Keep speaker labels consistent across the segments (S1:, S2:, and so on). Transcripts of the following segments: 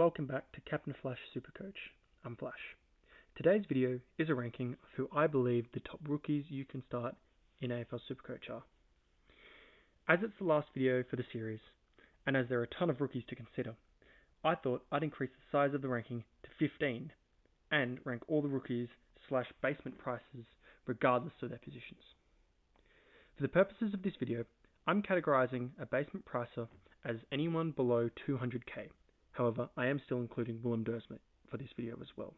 S1: welcome back to Captain Flash SuperCoach. I'm Flash. Today's video is a ranking of who I believe the top rookies you can start in AFL SuperCoach are. As it's the last video for the series, and as there are a ton of rookies to consider, I thought I'd increase the size of the ranking to 15 and rank all the rookies / basement prices regardless of their positions. For the purposes of this video, I'm categorizing a basement pricer as anyone below 200k. However, I am still including Willem Dersmit for this video as well.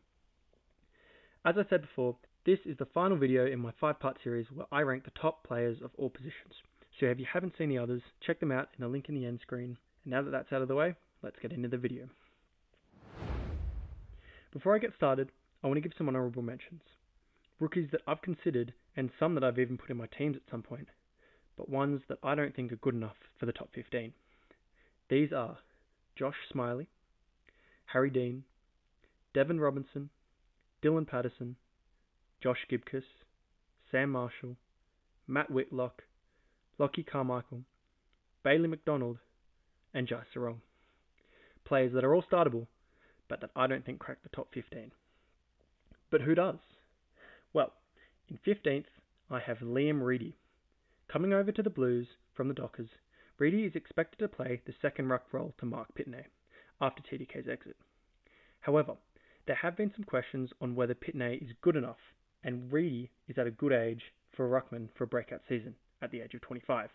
S1: As I said before, this is the final video in my 5-part series where I rank the top players of all positions. So if you haven't seen the others, check them out in the link in the end screen. And now that that's out of the way, let's get into the video. Before I get started, I want to give some honorable mentions. Rookies that I've considered and some that I've even put in my teams at some point, but ones that I don't think are good enough for the top 15. These are Josh Smiley, Harry Dean, Devon Robinson, Dylan Patterson, Josh Gibcus, Sam Marshall, Matt Whitlock, Lockie Carmichael, Bailey McDonald, and Jai Sarong. Players that are all startable, but that I don't think crack the top 15. But who does? Well, in 15th, I have Liam Reedy. Coming over to the Blues from the Dockers, Reedy is expected to play the second ruck role to Mark Pitney after TDK's exit. However, there have been some questions on whether Pitney is good enough, and Reedy is at a good age for a ruckman for a breakout season at the age of 25.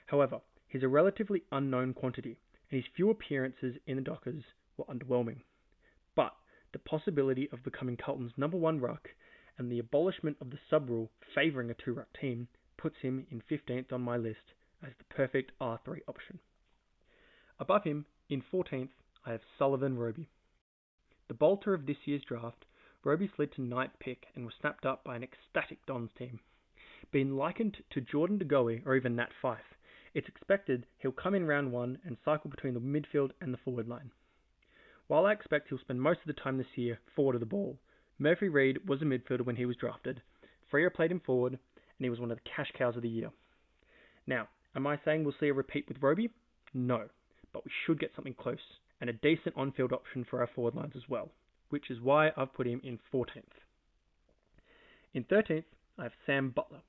S1: However, he's a relatively unknown quantity, and his few appearances in the Dockers were underwhelming. But the possibility of becoming Carlton's number one ruck and the abolishment of the sub-rule favouring a two-ruck team puts him in 15th on my list as the perfect R3 option. Above him, in 14th, I have Sullivan Roby. The bolter of this year's draft, Roby slid to 9th pick and was snapped up by an ecstatic Dons team. Being likened to Jordan De Goey or even Nat Fyfe, it's expected he'll come in round 1 and cycle between the midfield and the forward line. While I expect he'll spend most of the time this year forward of the ball, Murphy Reid was a midfielder when he was drafted, Freo played him forward, and he was one of the cash cows of the year. Now, am I saying we'll see a repeat with Roby? No, but we should get something close, and a decent on-field option for our forward lines as well, which is why I've put him in 14th. In 13th, I have Sam Butler.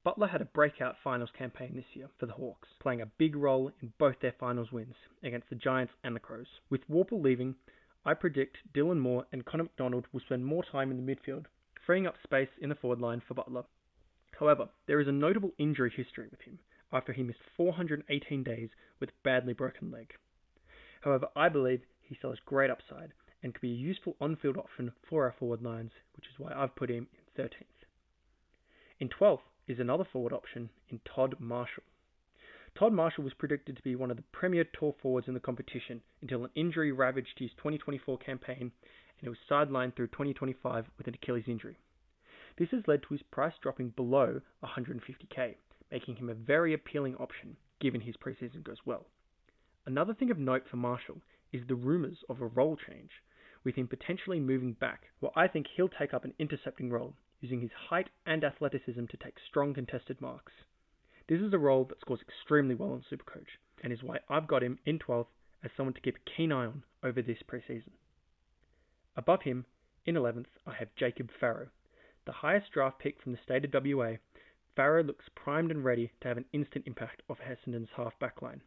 S1: Butler had a breakout finals campaign this year for the Hawks, playing a big role in both their finals wins against the Giants and the Crows. With Warple leaving, I predict Dylan Moore and Connor McDonald will spend more time in the midfield, freeing up space in the forward line for Butler. However, there is a notable injury history with him after he missed 418 days with a badly broken leg. However, I believe he still has great upside and could be a useful on-field option for our forward lines, which is why I've put him in 13th. In 12th is another forward option in Todd Marshall. Todd Marshall was predicted to be one of the premier tall forwards in the competition until an injury ravaged his 2024 campaign and he was sidelined through 2025 with an Achilles injury. This has led to his price dropping below 150k, making him a very appealing option given his preseason goes well. Another thing of note for Marshall is the rumours of a role change, with him potentially moving back, where I think he'll take up an intercepting role, using his height and athleticism to take strong contested marks. This is a role that scores extremely well on SuperCoach, and is why I've got him in 12th as someone to keep a keen eye on over this preseason. Above him, in 11th, I have Jacob Farrow. The highest draft pick from the state of WA, Farrow looks primed and ready to have an instant impact off Essendon's half-back line.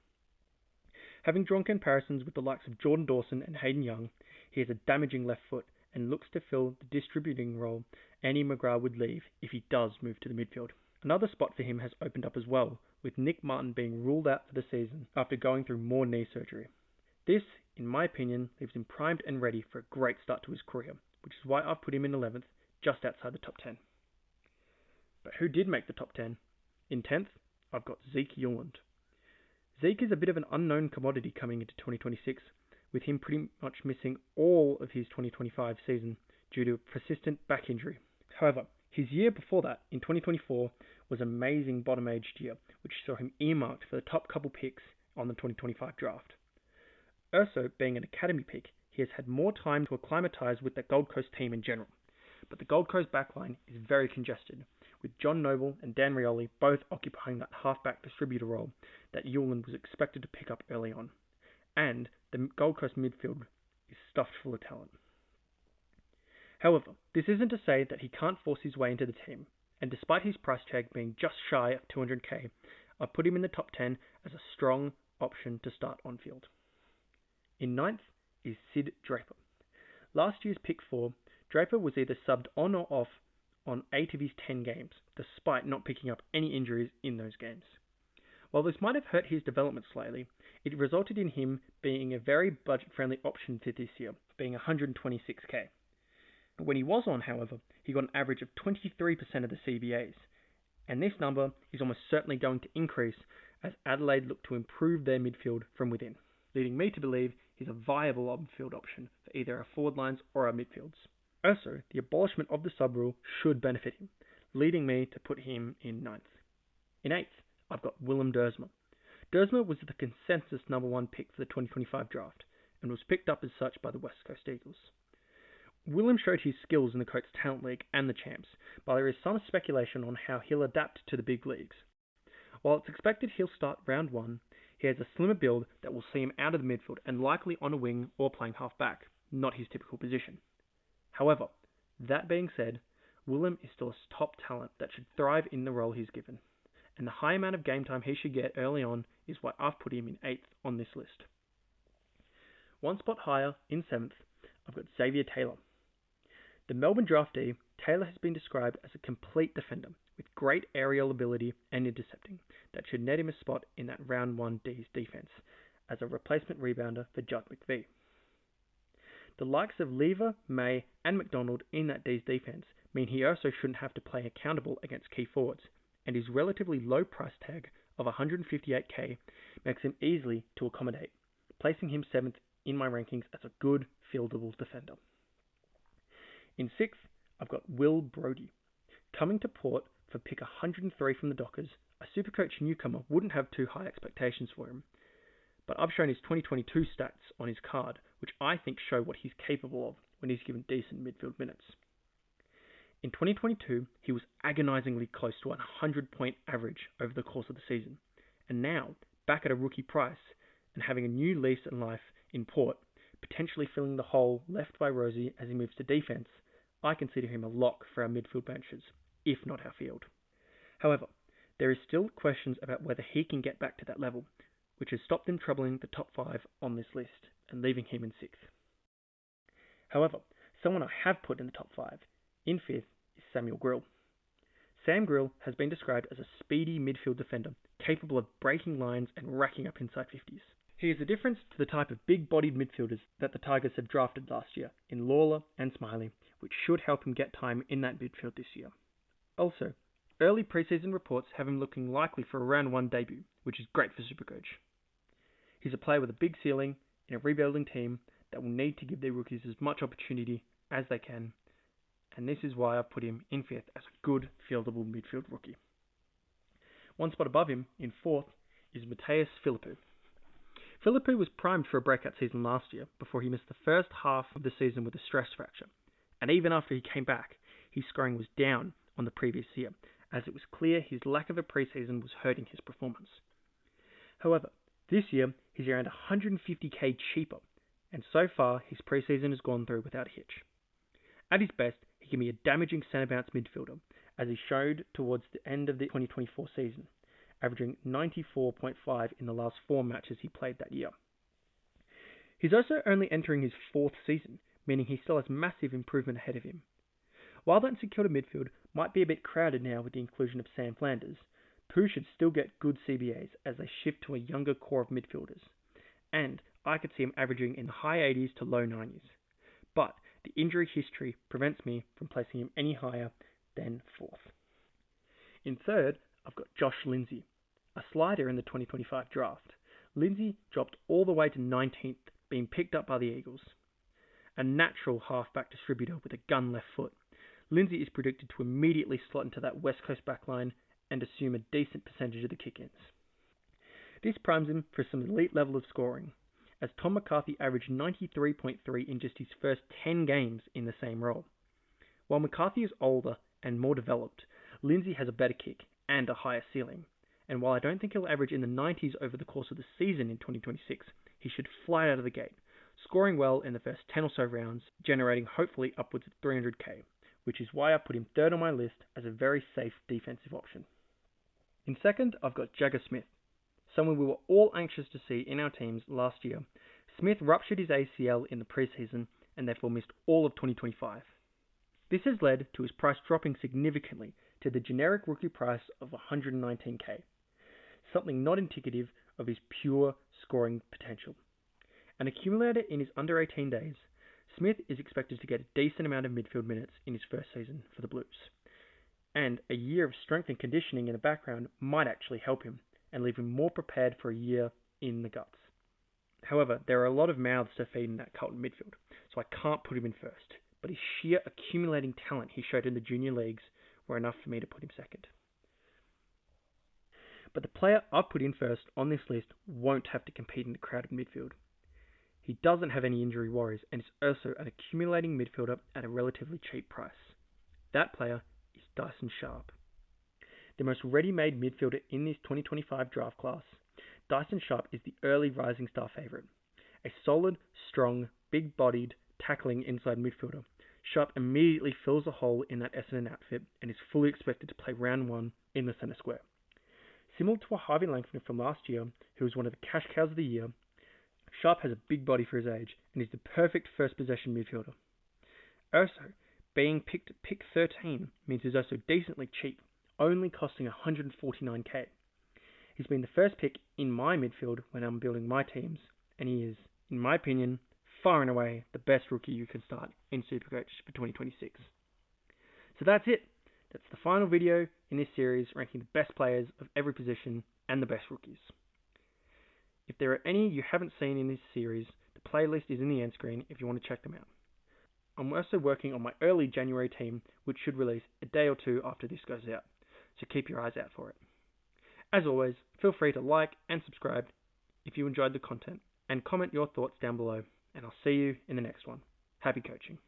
S1: Having drawn comparisons with the likes of Jordan Dawson and Hayden Young, he has a damaging left foot and looks to fill the distributing role Andy McGrath would leave if he does move to the midfield. Another spot for him has opened up as well, with Nick Martin being ruled out for the season after going through more knee surgery. This, in my opinion, leaves him primed and ready for a great start to his career, which is why I've put him in 11th, just outside the top 10. But who did make the top 10? In 10th, I've got Zeke Yuland. Zeke is a bit of an unknown commodity coming into 2026, with him pretty much missing all of his 2025 season due to a persistent back injury. However, his year before that, in 2024, was an amazing bottom-aged year, which saw him earmarked for the top couple picks on the 2025 draft. Also, being an academy pick, he has had more time to acclimatise with the Gold Coast team in general. But the Gold Coast backline is very congested, with John Noble and Dan Rioli both occupying that halfback distributor role that Yuland was expected to pick up early on. And the Gold Coast midfield stuffed full of talent. However, this isn't to say that he can't force his way into the team, and despite his price tag being just shy of 200k, I've put him in the top 10 as a strong option to start on field. In ninth is Sid Draper. Last year's pick 4, Draper was either subbed on or off on 8 of his 10 games, despite not picking up any injuries in those games. While this might have hurt his development slightly, it resulted in him being a very budget-friendly option for this year, being 126k. When he was on, however, he got an average of 23% of the CBAs, and this number is almost certainly going to increase as Adelaide look to improve their midfield from within, leading me to believe he's a viable on-field option for either our forward lines or our midfields. Also, the abolishment of the sub-rule should benefit him, leading me to put him in 9th. In 8th, I've got Willem Dersma. Dersma was the consensus number 1 pick for the 2025 draft, and was picked up as such by the West Coast Eagles. Willem showed his skills in the Coates Talent League and the Champs, but there is some speculation on how he'll adapt to the big leagues. While it's expected he'll start round 1, he has a slimmer build that will see him out of the midfield and likely on a wing or playing half-back, not his typical position. However, that being said, Willem is still a top talent that should thrive in the role he's given, and the high amount of game time he should get early on is why I've put him in 8th on this list. One spot higher, in 7th, I've got Xavier Taylor. The Melbourne draftee, Taylor has been described as a complete defender with great aerial ability and intercepting that should net him a spot in that round 1 D's defence as a replacement rebounder for Judd McVie. The likes of Lever, May and McDonald in that D's defence mean he also shouldn't have to play accountable against key forwards, and his relatively low price tag of 158k makes him easily to accommodate, placing him 7th in my rankings as a good fieldable defender. In 6th, I've got Will Brodie. Coming to Port for pick 103 from the Dockers, a SuperCoach newcomer wouldn't have too high expectations for him, but I've shown his 2022 stats on his card, which I think show what he's capable of when he's given decent midfield minutes. In 2022, he was agonisingly close to a 100-point average over the course of the season, and now, back at a rookie price, and having a new lease in life in Port, potentially filling the hole left by Rosie as he moves to defence, I consider him a lock for our midfield benches, if not our field. However, there is still questions about whether he can get back to that level, which has stopped him troubling the top 5 on this list and leaving him in 6th. However, someone I have put in the top 5, in 5th, is Samuel Grill. Sam Grill has been described as a speedy midfield defender, capable of breaking lines and racking up inside 50s. He is a difference to the type of big-bodied midfielders that the Tigers have drafted last year in Lawler and Smiley, which should help him get time in that midfield this year. Also, early preseason reports have him looking likely for a round 1 debut, which is great for SuperCoach. He's a player with a big ceiling in a rebuilding team that will need to give their rookies as much opportunity as they can, and this is why I've put him in 5th as a good fieldable midfield rookie. One spot above him, in 4th, is Mateus Philippou. Philippou was primed for a breakout season last year before he missed the first half of the season with a stress fracture, and even after he came back, his scoring was down on the previous year, as it was clear his lack of a preseason was hurting his performance. However, this year he's around 150k cheaper, and so far his preseason has gone through without a hitch. At his best, he can be a damaging centre bounce midfielder, as he showed towards the end of the 2024 season, averaging 94.5 in the last 4 matches he played that year. He's also only entering his 4th season, meaning he still has massive improvement ahead of him. While that secured midfield might be a bit crowded now with the inclusion of Sam Flanders, Pooh should still get good CBAs as they shift to a younger core of midfielders, and I could see him averaging in the high 80s to low 90s. But the injury history prevents me from placing him any higher than 4th. In 3rd, I've got Josh Lindsay, a slider in the 2025 draft. Lindsay dropped all the way to 19th, being picked up by the Eagles. A natural half-back distributor with a gun left foot, Lindsay is predicted to immediately slot into that West Coast backline and assume a decent percentage of the kick-ins. This primes him for some elite level of scoring, as Tom McCarthy averaged 93.3 in just his first 10 games in the same role. While McCarthy is older and more developed, Lindsay has a better kick and a higher ceiling, and while I don't think he'll average in the 90s over the course of the season in 2026, he should fly out of the gate, scoring well in the first 10 or so rounds, generating hopefully upwards of 300k, which is why I put him third on my list as a very safe defensive option. In second, I've got Jagger Smith, someone we were all anxious to see in our teams last year. Smith ruptured his ACL in the preseason and therefore missed all of 2025. This has led to his price dropping significantly to the generic rookie price of 119k, something not indicative of his pure scoring potential. An accumulator in his under 18 days, Smith is expected to get a decent amount of midfield minutes in his first season for the Blues, and a year of strength and conditioning in the background might actually help him and leave him more prepared for a year in the guts. However, there are a lot of mouths to feed in that Carlton midfield, so I can't put him in first, but his sheer accumulating talent he showed in the junior leagues were enough for me to put him second. But the player I've put in first on this list won't have to compete in the crowded midfield. He doesn't have any injury worries and is also an accumulating midfielder at a relatively cheap price. That player is Dyson Sharp. The most ready-made midfielder in this 2025 draft class, Dyson Sharp is the early rising star favourite. A solid, strong, big-bodied, tackling inside midfielder, Sharp immediately fills a hole in that Essendon outfit and is fully expected to play round one in the centre square. Similar to a Harvey Langford from last year, who was one of the cash cows of the year, Sharp has a big body for his age and is the perfect first possession midfielder. Also, being picked at pick 13 means he's also decently cheap, only costing 149k. He's been the first pick in my midfield when I'm building my teams, and he is, in my opinion, far and away the best rookie you can start in SuperCoach for 2026. So that's it. That's the final video in this series ranking the best players of every position and the best rookies. If there are any you haven't seen in this series, the playlist is in the end screen if you want to check them out. I'm also working on my early January team, which should release a day or two after this goes out, so keep your eyes out for it. As always, feel free to like and subscribe if you enjoyed the content, and comment your thoughts down below, and I'll see you in the next one. Happy coaching.